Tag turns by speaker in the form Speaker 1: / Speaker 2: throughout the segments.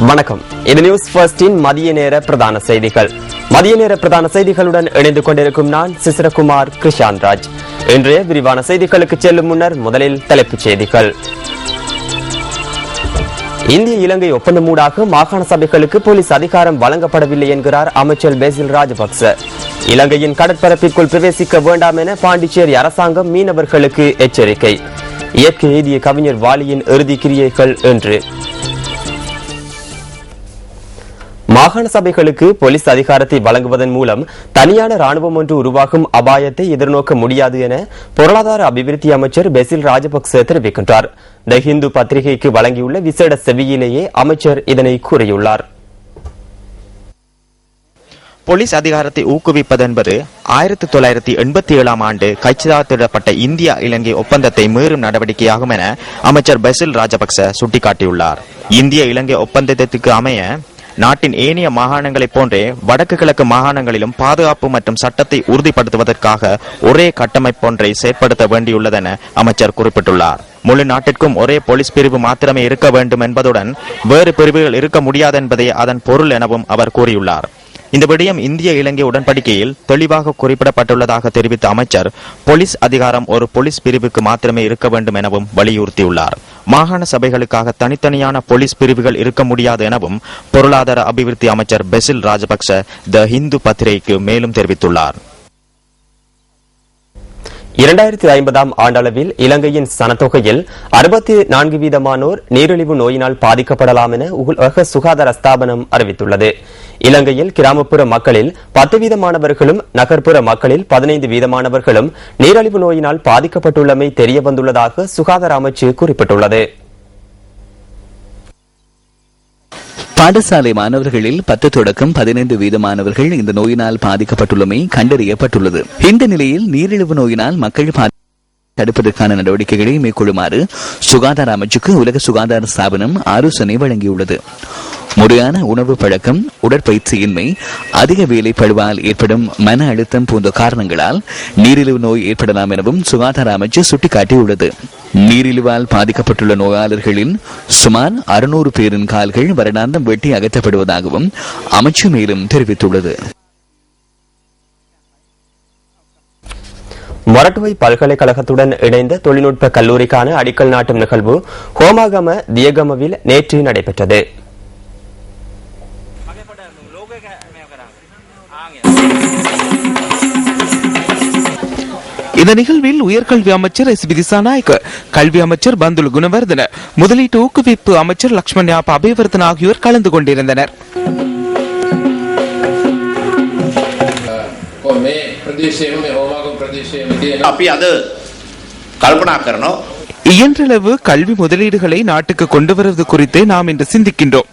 Speaker 1: வணக்கம். இது நியூஸ் ஃபர்ஸ்டின் மதிய நேர பிரதான செய்திகள். மதிய நேர பிரதான செய்திகளுடன் இணைந்து கொண்டிருக்கும் நான் சிசிரகுமார் கிருஷாந்த் ராஜ். இன்றைய விரிவான செய்திகளுக்கு செல்லும் முன்னர் முதலில் தலைப்புச் செய்திகள். இந்திய இலங்கை ஒப்பந்தமூடாக மாகாண சபைகளுக்கு போலீஸ் அதிகாரம் வழங்கப்படவில்லை என்கிறார் அமைச்சர் பெசில் ராஜபக்ச. இலங்கையின் கடற்பரப்பிற்குள் பிரவேசிக்க வேண்டாம் என பாண்டிச்சேரி அரசாங்கம் மீனவர்களுக்கு எச்சரிக்கை. இயற்கை எய்திய கவிஞர் வாலியின் இறுதி கிரியைகள் என்று. மாகாண சபைகளுக்கு போலீஸ் அதிகாரத்தை வழங்குவதன் மூலம் தனியான ராணுவம் ஒன்று உருவாகும் அபாயத்தை எதிர்நோக்க முடியாது என பொருளாதார அபிவிருத்தி அமைச்சர் பெசில் ராஜபக்ச தெரிவிக்கின்றார். த ஹிந்து பத்திரிகைக்கு வழங்கியுள்ள விசேட செவியிலேயே அமைச்சர் இதனை கூறியுள்ளார்.
Speaker 2: போலீஸ் அதிகாரத்தை ஊக்குவிப்பது என்பது 1987 ஆண்டு கைச்சாத்திடப்பட்ட இந்தியா இலங்கை ஒப்பந்தத்தை மீறும் நடவடிக்கையாகும் என அமைச்சர் பெசில் ராஜபக்ச சுட்டிக்காட்டியுள்ளார். இந்திய இலங்கை ஒப்பந்தத்திற்கு அமைய நாட்டின் ஏனைய மாகாணங்களைப் போன்றே வடக்கு கிழக்கு மாகாணங்களிலும் பாதுகாப்பு மற்றும் சட்டத்தை உறுதிப்படுத்துவதற்காக ஒரே கட்டமைப்பொன்றை செயற்படுத்த வேண்டியுள்ளதென அமைச்சர் குறிப்பிட்டுள்ளார். முழு நாட்டிற்கும் ஒரே போலீஸ் பிரிவு மாத்திரமே இருக்க வேண்டும் என்பதுடன் வேறு பிரிவுகள் இருக்க முடியாது என்பதே அதன் பொருள் எனவும் அவர் கூறியுள்ளார். இந்த விடயம் இந்திய இலங்கை உடன்படிக்கையில் தெளிவாக குறிப்பிடப்பட்டுள்ளதாக தெரிவித்த அமைச்சர் போலீஸ் அதிகாரம் ஒரு போலீஸ் பிரிவுக்கு மாத்திரமே இருக்க வேண்டும் எனவும் வலியுறுத்தியுள்ளார். மாகாண சபைகளுக்காக தனித்தனியான போலீஸ் பிரிவுகள் இருக்க முடியாது எனவும் பொருளாதார அபிவிருத்தி அமைச்சர் பெசில் ராஜபக்ச த ஹிந்து பத்திரிகைக்கு மேலும் தெரிவித்துள்ளார்.
Speaker 1: 2050 ஆண்டளவில் இலங்கையின் சனத்தொகையில் 64% நீரிழிவு நோயினால் பாதிக்கப்படலாம் என உலக சுகாதார ஸ்தாபனம் அறிவித்துள்ளது. இலங்கையில் கிராமப்புற மக்களில் 10% நகர்ப்புற மக்களில் 15% நீரிழிவு நோயினால் பாதிக்கப்பட்டுள்ளமை தெரியவந்துள்ளதாக சுகாதார அமைச்சு குறிப்பிட்டுள்ளது.
Speaker 3: பாடசாலை மாணவர்களில் 10 தொடக்கம் 15% மாணவர்கள் இந்த நோயினால் பாதிக்கப்பட்டுள்ளமை கண்டறியப்பட்டுள்ளது. இந்த நிலையில் நீரிழிவு நோயினால் மக்கள் தடுப்பதற்கான நடவடிக்கைகளை மேற்கொள்ளுமாறு சுகாதார அமைச்சுக்கு உலக சுகாதார ஸ்தாபனம் ஆலோசனை வழங்கியுள்ளது. முறையான உணவு பழக்கம், உடற்பயிற்சியின்மை, அதிக வேலைப்பளுவால் ஏற்படும் மன அழுத்தம் போன்ற காரணங்களால் நீரிழிவு நோய் ஏற்படலாம் எனவும் சுகாதார அமைச்சு சுட்டிக்காட்டியுள்ளது. நீரிழிவால் பாதிக்கப்பட்டுள்ள நோயாளர்களின் சுமார் 600 பேரின் கால்கள் வருடாந்தம் வெட்டி அகற்றப்படுவதாகவும் அமைச்சு மேலும் தெரிவித்துள்ளது.
Speaker 1: மொரட்டுவை பல்கலைக்கழகத்துடன் இணைந்த தொழில்நுட்ப கல்லூரிக்கான அடிக்கல் நாட்டும் நிகழ்வு ஹோமாகம தியகமவில் நேற்று நடைபெற்றது.
Speaker 4: இந்த நிகழ்வில் உயர்கல்வி அமைச்சர் எஸ் பி திசாநாயக்க, கல்வி அமைச்சர் பந்துல் குணவர்தன, முதலீட்டு ஊக்குவிப்பு அமைச்சர் லக்ஷ்மண் யாப் அபேவர்தன் ஆகியோர் கலந்து கொண்டிருந்தனர். இயன்றளவு கல்வி முதலீடுகளை நாட்டுக்கு கொண்டு வருவது குறித்து நாம் இன்று சிந்திக்கின்றோம்.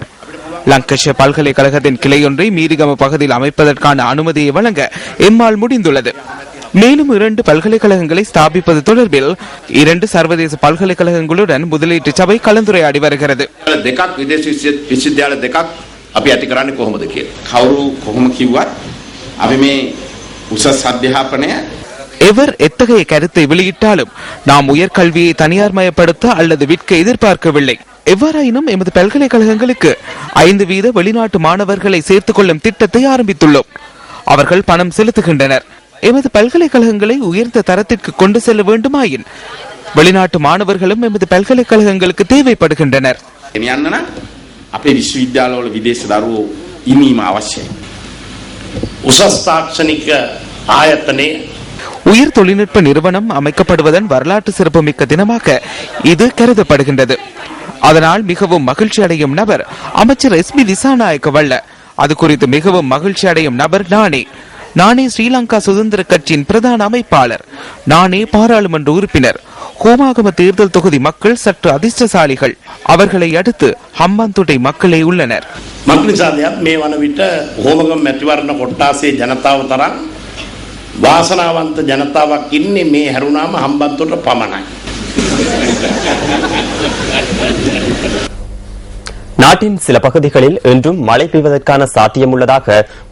Speaker 4: லங்கஷ பல்கலைக்கழகத்தின் கிளையொன்றை மீரிகம பகுதியில் அமைப்பதற்கான அனுமதியை வழங்க எம்மால் முடிந்துள்ளது. மேலும் 2 பல்கலைக்கழகங்களை ஸ்தாபிப்பது தொடர்பில் 2 சர்வதேச பல்கலைக்கழகங்களுடன் முதலீட்டு சபை கலந்துரையாடி வருகிறது. எவர் எத்தகைய கருத்தை வெளியிட்டாலும் நாம் உயர்கல்வியை தனியார் மயப்படுத்த அல்லது விற்க எதிர்பார்க்கவில்லை. எவ்வாறாயினும் எமது பல்கலைக்கழகங்களுக்கு 5% வெளிநாட்டு மாணவர்களை சேர்த்துக் கொள்ளும் திட்டத்தை ஆரம்பித்துள்ளோம். அவர்கள் பணம் செலுத்துகின்றனர். எமது பல்கலைக்கழகங்களை உயர்ந்த தரத்திற்கு கொண்டு செல்ல வேண்டுமாயின் வெளிநாட்டு மாணவர்களும் எமது பல்கலைக்கழகங்களுக்கு தேவைப்படுகின்றனர். உயர் தொழில்நுட்ப நிறுவனம் அமைக்கப்படுவதன் வரலாற்று சிறப்புமிக்க தினமாக இது கருதப்படுகின்றது. அதனால் மிகவும் மகிழ்ச்சி அடையும் நபர் அமைச்சர் எஸ் பி திசாநாயக்க வல்ல. அது குறித்து மிகவும் மகிழ்ச்சி அடையும் நபர் நானே ஸ்ரீலங்கா சுதந்திர கட்சியின் பிரதான அமைப்பாளர், நானே பாராளுமன்ற உறுப்பினர். ஹோமாகம தேர்தல் தொகுதி மக்கள் சற்று அதிர்ஷ்டசாலிகள். அவர்களை அடுத்து ஹம்பாந்தோட்டை மக்களே உள்ளனர்.
Speaker 5: වාසනාවන්ත ජනතාවක් ඉන්නේ මේ හැරුණාම හම්බන්තොට පමණයි.
Speaker 1: நாட்டின் சில பகுதிகளில் இன்றும் மழை பெய்வதற்கான சாத்தியம் உள்ளதாக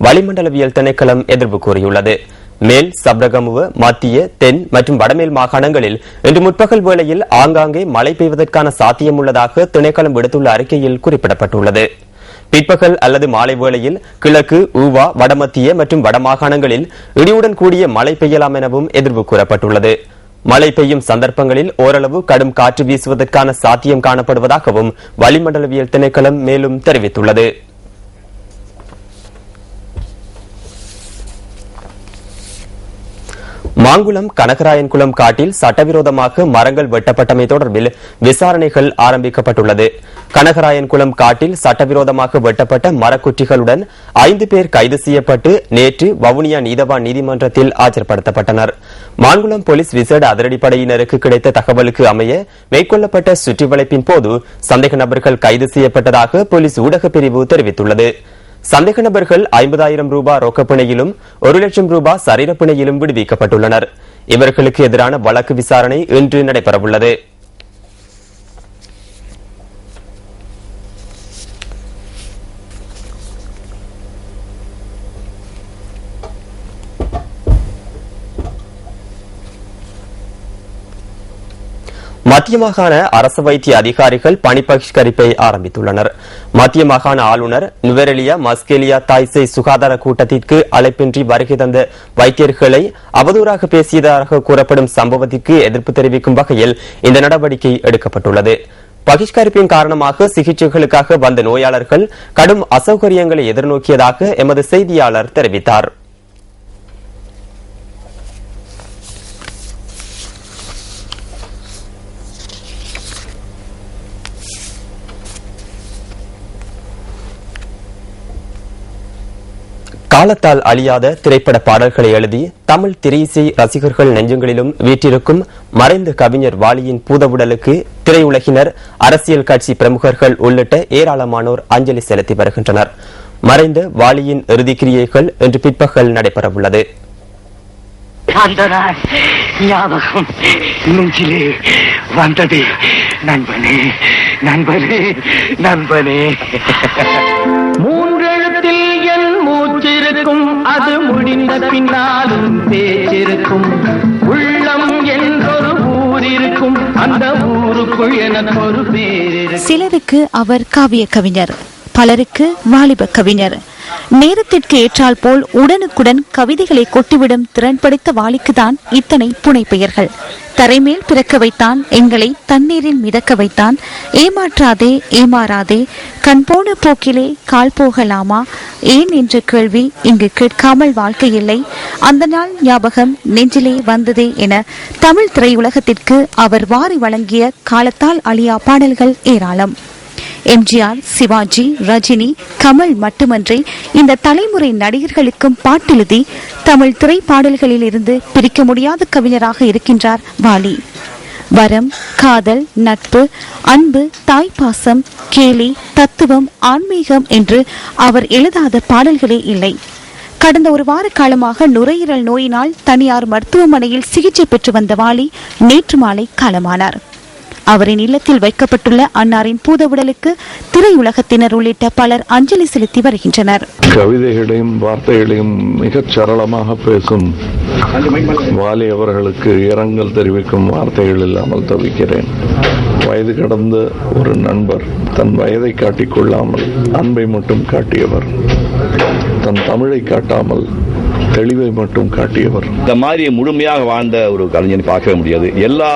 Speaker 1: வளிமண்டலவியல் திணைக்களம் எதிர்ப்பு கூறியுள்ளது. மேல் சப்ரகமுவ, மத்திய, தென் மற்றும் வடமேல் மாகாணங்களில் இன்று முற்பகல் வேளையில் ஆங்காங்கே மழை பெய்வதற்கான சாத்தியம் உள்ளதாக திணைக்களம் விடுத்துள்ள அறிக்கையில் குறிப்பிடப்பட்டுள்ளது. பிற்பகல் அல்லது மாலை வேளையில் கிழக்கு, ஊவா, வடமத்திய மற்றும் வடமாகாணங்களில் இடியுடன் கூடிய மழை பெய்யலாம் எனவும் எதிர்வு கூறப்பட்டுள்ளது. மழை பெய்யும் சந்தர்ப்பங்களில் ஓரளவு கடும் காற்று வீசுவதற்கான சாத்தியம் காணப்படுவதாகவும் வளிமண்டலவியல் திணைக்களம் மேலும் தெரிவித்துள்ளது. மாங்குளம் கனகராயன்குளம் காட்டில் சட்டவிரோதமாக மரங்கள் வெட்டப்பட்டமை தொடர்பில் விசாரணைகள் ஆரம்பிக்கப்பட்டுள்ளது. கனகராயன்குளம் காட்டில் சட்டவிரோதமாக வெட்டப்பட்ட மரக்குற்றிகளுடன் 5 பேர் கைது செய்யப்பட்டு நேற்று வவுனியா நீதவான் நீதிமன்றத்தில் ஆஜர்படுத்தப்பட்டனர். மாங்குளம் போலீஸ் விசேட அதிரடிப்படையினருக்கு கிடைத்த தகவலுக்கு அமைய மேற்கொள்ளப்பட்ட சுற்றிவளைப்பின் போது சந்தேக நபர்கள் கைது செய்யப்பட்டதாக போலீஸ் ஊடகப் பிரிவு தெரிவித்துள்ளது. சந்தேக நபர்கள் 50,000 ரூபாய் ரொக்கப்பிணையிலும் 1 லட்சம் ரூபாய் சரீரப்பிணையிலும் விடுவிக்கப்பட்டுள்ளனர். இவர்களுக்கு எதிரான வழக்கு விசாரணை இன்று நடைபெறவுள்ளது. மத்திய மாகாண அரசு வைத்திய அதிகாரிகள் பணி பகிஷ்கரிப்பை ஆரம்பித்துள்ளனர். மத்திய மாகாண ஆளுநர் நுவரெலியா மஸ்கெலியா தாய்சை சுகாதார கூட்டத்திற்கு அழைப்பின்றி வருகை தந்த வைத்தியர்களை அவதூறாக பேசியதாக கூறப்படும் சம்பவத்திற்கு எதிர்ப்பு தெரிவிக்கும் வகையில் இந்த நடவடிக்கை எடுக்கப்பட்டுள்ளது. பகிஷ்கரிப்பின் காரணமாக சிகிச்சைகளுக்காக வந்த நோயாளர்கள் கடும் அசௌகரியங்களை எதிர்நோக்கியதாக எமது செய்தியாளர் தெரிவித்தார். காலத்தால் அழியாத திரைப்பட பாடல்களை எழுதி தமிழ் திரையிசை ரசிகர்கள் நெஞ்சங்களிலும் வீற்றிருக்கும் மறைந்த கவிஞர் வாலியின் பூதவுடலுக்கு திரையுலகினர், அரசியல் கட்சி பிரமுகர்கள் உள்ளிட்ட ஏராளமானோர் அஞ்சலி செலுத்தி வருகின்றனர். மறைந்த வாலியின் இறுதிக்கிரியைகள் இன்று பிற்பகல் நடைபெறவுள்ளது.
Speaker 6: அந்த நாள் ஞாபகம் நெஞ்சிலே வந்தது. நண்பனே நண்பனே நண்பனே, மூன்றெழுத்தில் என் மூச்சிருக்கும், அது முடிந்த பின்னாலும் பேச்சிருக்கும். உள்ளம் என்றொரு ஊர் இருக்கும், அந்த ஊருக்குள் எனக்கு ஒரு பேர்.
Speaker 7: சிலருக்கு அவர் காவிய கவிஞர், பலருக்கு வாலிப கவிஞர். நேரத்திற்கு ஏற்றால் போல் உடனுக்குடன் கவிதைகளை கொட்டிவிடும் திறன் படைத்த வாலிக்குதான் இத்தனை புனை பெயர்கள். தரைமேல் பிறக்க வைத்தான், எங்களை தண்ணீரில் மிதக்க வைத்தான். ஏமாற்றாதே ஏமாறாதே, கண் போன போக்கிலே கால் போகலாமா, ஏன் என்ற கேள்வி இங்கு கேட்காமல் வாழ்க்கை இல்லை. அந்த நாள் ஞாபகம் நெஞ்சிலே வந்ததே என தமிழ் திரையுலகத்திற்கு அவர் வாரி வழங்கிய காலத்தால் அழியா பாடல்கள் ஏராளம். எம்ஜிஆர், சிவாஜி, ரஜினி, கமல் மட்டுமன்றி இந்த தலைமுறை நடிகர்களுக்கும் பாட்டெழுதி தமிழ் திரைப்பாடல்களில் இருந்து பிரிக்க முடியாத கவிஞராக இருக்கின்றார் வாலி. வரம், காதல், நட்பு, அன்பு, தாய்ப்பாசம், கேலி, தத்துவம், ஆன்மீகம் என்று அவர் எழுதாத பாடல்களே இல்லை. கடந்த ஒரு வார காலமாக நுரையீரல் நோயினால் தனியார் மருத்துவமனையில் சிகிச்சை பெற்று வந்த வாலி நேற்று மாலை காலமானார். அவரின் இல்லத்தில் வைக்கப்பட்டுள்ள அன்னாரின் பூதவுடலுக்கு திரையுலகத்தினர் உள்ளிட்ட பலர் அஞ்சலி செலுத்தி வருகின்றனர்.
Speaker 8: கவிதைகளையும் வார்த்தைகளையும் மிகச் சரளமாக பேசும் வாலி அவர்களுக்கு இரங்கல் தெரிவிக்கும் வார்த்தைகள் இல்லாமல் தவிக்கிறேன். வயது கடந்த ஒரு நண்பர், தன் வயதை காட்டிக்கொள்ளாமல் அன்பை மட்டும் காட்டியவர், தன் தமிழை காட்டாமல் தெளிவை மட்டும் காட்டியவர்.
Speaker 9: இந்த மாதிரி முழுமையாக வாழ்ந்த ஒரு கலைஞனை பார்க்கவே முடியாது. எல்லா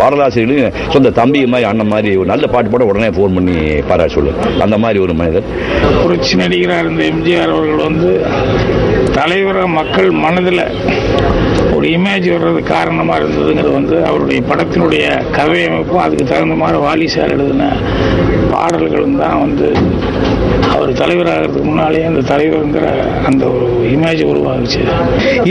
Speaker 9: பாடலாசிரியர்களையும் சொந்த தம்பி மாதிரி, அண்ணன் மாதிரி, ஒரு நல்ல பாட்டு போட உடனே போன் பண்ணி பாராட்டு சொல்லு. அந்த மாதிரி ஒரு மனிதர்.
Speaker 10: புரட்சி நடிகராக இருந்த எம்ஜிஆர் அவர்கள் தலைவராக மக்கள் மனதில் ஒரு இமேஜ் வர்றது காரணமாக இருந்ததுங்கிறது அவருடைய படத்தினுடைய கதையமைப்பும் அதுக்கு தகுந்த மாதிரி வாலி சார் எழுதின பாடல்களும் தான் அவர் தலைவராகிறதுக்கு முன்னாலேயே அந்த தலைவருங்கிற அந்த ஒரு இமேஜ் உருவாகுச்சு.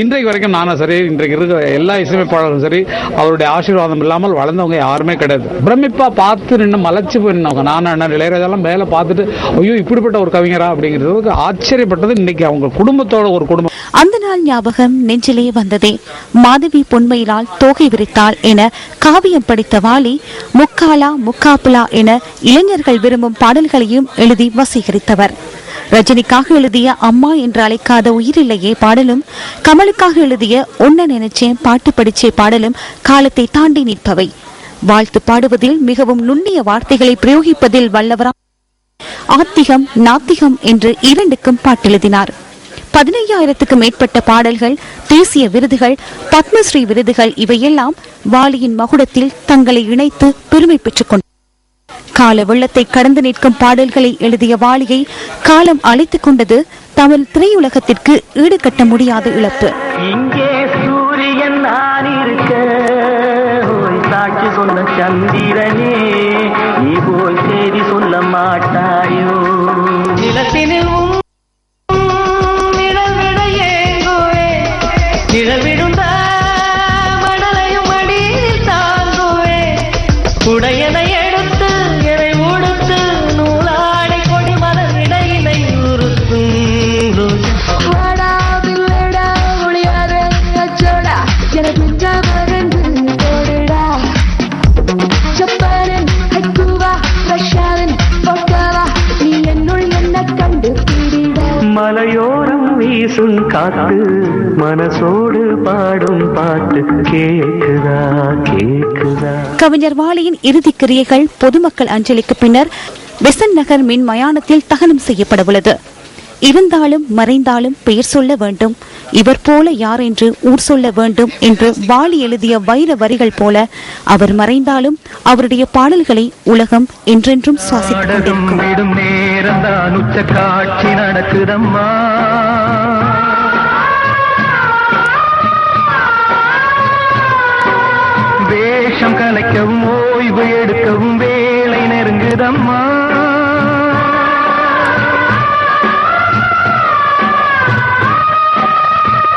Speaker 11: இன்றைக்கு வரைக்கும் நானும் சரி, இன்றைக்கு இருக்கிற எல்லா இசையமைப்பாளரும் சரி, அவருடைய ஆசீர்வாதம் இல்லாமல் வளர்ந்தவங்க யாருமே கிடையாது. பிரமிப்பா பார்த்து நின்று மலைச்சு போயிருந்தவங்க. நான் இளையராஜெல்லாம் மேலே பார்த்துட்டு ஐயோ இப்படிப்பட்ட ஒரு கவிஞரா அப்படிங்கிறது ஆச்சரியப்பட்டது. இன்னைக்கு அவங்க குடும்பத்தோட ஒரு குடும்பம்.
Speaker 7: அந்த நாள் ஞாபகம் நெஞ்சிலே வந்ததே. மாதவி பொன்மையிலால் தோகை விரித்தாள் என காவியம் படித்த வாலி முக்காலா முக்காப்புலா என இளைஞர்கள் விரும்பும் பாடல்களையும் எழுதி வசீகரித்தவர். ரஜினிக்காக எழுதிய அம்மா என்று அழைக்காத உயிரில்லையே பாடலும், கமலுக்காக எழுதிய ஒன்ன நினைச்சேன் பாட்டு படிச்சே பாடலும் காலத்தை தாண்டி நிற்பவை. வாழ்த்து பாடுவதில் மிகவும் நுண்ணிய வார்த்தைகளை பிரயோகிப்பதில் வல்லவரா ஆத்திகம் நாத்திகம் என்று இரண்டுக்கும் பாட்டெழுதினார். 15,000க்கும் மேற்பட்ட பாடல்கள், தேசிய விருதுகள், பத்மஸ்ரீ விருதுகள் இவையெல்லாம் வாலியின் மகுடத்தில் தங்களை இணைத்து பெருமை பெற்றுக் கொண்டார். கால வெள்ளத்தை கடந்து நிற்கும் பாடல்களை எழுதிய வாலியை காலம் அழைத்துக் கொண்டது தமிழ் திரையுலகத்திற்கு ஈடுகட்ட முடியாத இழப்பு.
Speaker 6: இங்கே சூரியன் நான் இருக்க சாட்சி சொன்ன சந்திரனே, நீ போய் செய்தி சொல்ல மாட்டாயோ? நிலத்தினில் நிழல் விட ஏங்குவே, நிழல் விழுந்த மணலையும் அடியில் தாங்குவே, உடையனை எடுத்து எனை உடுத்து நூலாடை கொடி மலர் இடையினை உறுத்தும். மலையோரம் வீசும் காத்து மனசோடு பாடும் பாட்டு கேக்குதா கேக்குதா.
Speaker 7: கவிஞர் வாலியின் இறுதிக் கிரியைகள் பொதுமக்கள் அஞ்சலிக்கு பின்னர் பெசன்ட் நகர் மின் மயானத்தில் தகனம் செய்யப்படவுள்ளது. இருந்தாலும் மறைந்தாலும் பெயர் சொல்ல வேண்டும், இவர் போல யார் என்று ஊர் சொல்ல வேண்டும் என்று வாலி எழுதிய வைர வரிகள் போல அவர் மறைந்தாலும் அவருடைய பாடல்களை உலகம் என்றென்றும் சுவாசித்துக் கொண்டிருக்கும்.
Speaker 6: நேரம்தான் உச்ச காட்சி நடக்குதம்மா, வேஷம் கலைக்கவும் ஓய்வு எடுக்கவும் வேலை நெருங்குதம்மா.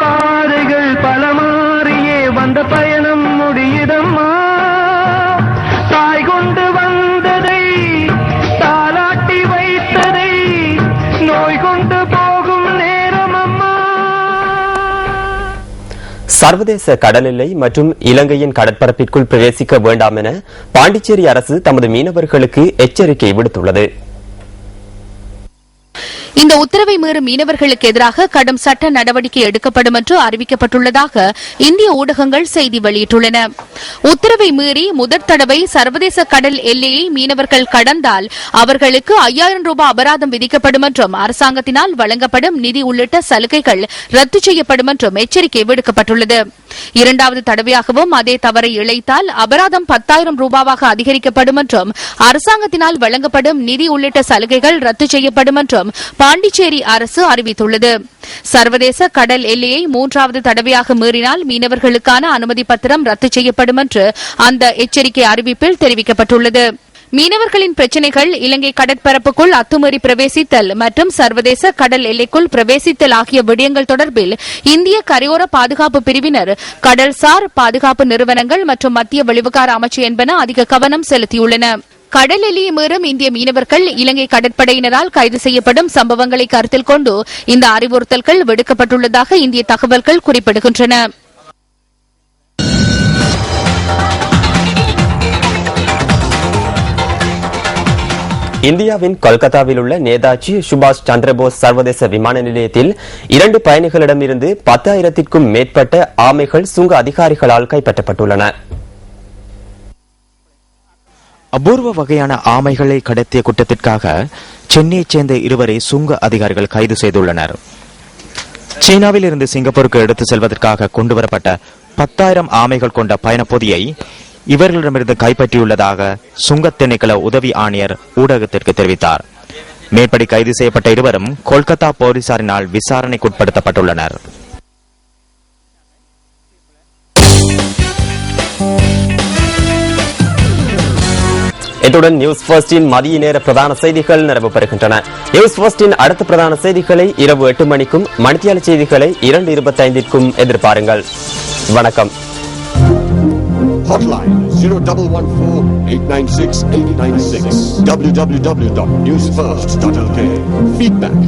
Speaker 6: பாதைகள் பல மாறியே வந்த பயணம் முடியுதம்மா, தாய் கொண்டு வந்ததை தாலாட்டி வைத்ததை நோய் கொண்டு போகும் நேரம் அம்மா.
Speaker 1: சர்வதேச கடல் எல்லை மற்றும் இலங்கையின் கடற்பரப்பிற்குள் பிரவேசிக்க வேண்டாம் என பாண்டிச்சேரி அரசு தமது மீனவர்களுக்கு எச்சரிக்கை விடுத்துள்ளது.
Speaker 12: இந்த உத்தரவை மீறும் மீனவர்களுக்கு எதிராக கடும் சட்ட நடவடிக்கை எடுக்கப்படும் என்று அறிவிக்கப்பட்டுள்ளதாக இந்திய ஊடகங்கள் செய்தி வெளியிட்டுள்ளன. உத்தரவை மீறி முதற் தடவை சர்வதேச கடல் எல்லையை மீனவர்கள் கடந்தால் அவர்களுக்கு 5,000 ரூபாய் அபராதம் விதிக்கப்படும் என்றும் அரசாங்கத்தினால் வழங்கப்படும் நிதி உள்ளிட்ட சலுகைகள் ரத்து செய்யப்படும் என்றும் எச்சரிக்கை விடுக்கப்பட்டுள்ளது. இரண்டாவது தடவையாகவும் அதே தவறை இழைத்தால் அபராதம் 10,000 ரூபாவாக அதிகரிக்கப்படும் என்றும் அரசாங்கத்தினால் வழங்கப்படும் நிதி உள்ளிட்ட சலுகைகள் ரத்து செய்யப்படும் என்றும் பாண்டிச்சேரி அரசு அறிவித்துள்ளது. சர்வதேச கடல் எல்லையை 3வது தடவையாக மீறினால் மீனவர்களுக்கான அனுமதி பத்திரம் ரத்து செய்யப்படும் என்று அந்த எச்சரிக்கை அறிவிப்பில் தெரிவிக்கப்பட்டுள்ளது. மீனவர்களின் பிரச்சினைகள் இலங்கை கடற்பரப்புக்குள் அத்துமீறி பிரவேசித்தல் மற்றும் சர்வதேச கடல் எல்லைக்குள் பிரவேசித்தல் ஆகிய விடயங்கள் தொடர்பில் இந்திய கரையோர பாதுகாப்பு பிரிவினர், கடல்சார் பாதுகாப்பு நிறுவனங்கள் மற்றும் மத்திய வெளிவிகார அமைச்சு என்பன அதிக கவனம் செலுத்தியுள்ளன. கடல் எல்லையை மீறும் இந்திய மீனவர்கள் இலங்கை கடற்படையினரால் கைது செய்யப்படும் சம்பவங்களை கருத்தில் கொண்டு இந்த அறிவுறுத்தல்கள் விடுக்கப்பட்டுள்ளதாக இந்திய தகவல்கள் குறிப்பிடுகின்றன.
Speaker 1: இந்தியாவின் கொல்கத்தாவில் உள்ள நேதாஜி சுபாஷ் சந்திரபோஸ் சர்வதேச விமான நிலையத்தில் 2 பயணிகளிடமிருந்து 10,000க்கும் மேற்பட்ட ஆமைகள் சுங்க அதிகாரிகளால் கைப்பற்றப்பட்டுள்ளன.
Speaker 2: அபூர்வ வகையான ஆமைகளை கடத்திய குற்றத்திற்காக சென்னையைச் சேர்ந்த 2 சுங்க அதிகாரிகள் கைது செய்துள்ளனர். சீனாவில் இருந்து சிங்கப்பூருக்கு எடுத்து செல்வதற்காக கொண்டுவரப்பட்ட 10,000 ஆமைகள் கொண்ட பயணப்பொதியை இவர்களிடமிருந்து கைப்பற்றியுள்ளதாக சுங்க திணைக்கள உதவி ஆணையர் ஊடகத்திற்கு தெரிவித்தார். மேற்படி கைது செய்யப்பட்ட 2 கொல்கத்தா போலீசாரினால் விசாரணைக்குட்படுத்தப்பட்டுள்ளனர்.
Speaker 1: இத்துடன் நியூஸ் ஃபர்ஸ்டின் மதிய நேர பிரதான செய்திகள் நிறைவு பெறுகின்றன. நியூஸ் ஃபர்ஸ்டின் அடுத்த பிரதான செய்திகளை இரவு 8 மணிக்கும், மணித்தியால செய்திகளை 2:25க்கும் எதிர்பாருங்கள். வணக்கம்.
Speaker 13: Hotline 0114-896-896 www.newsfirst.lk. Feedback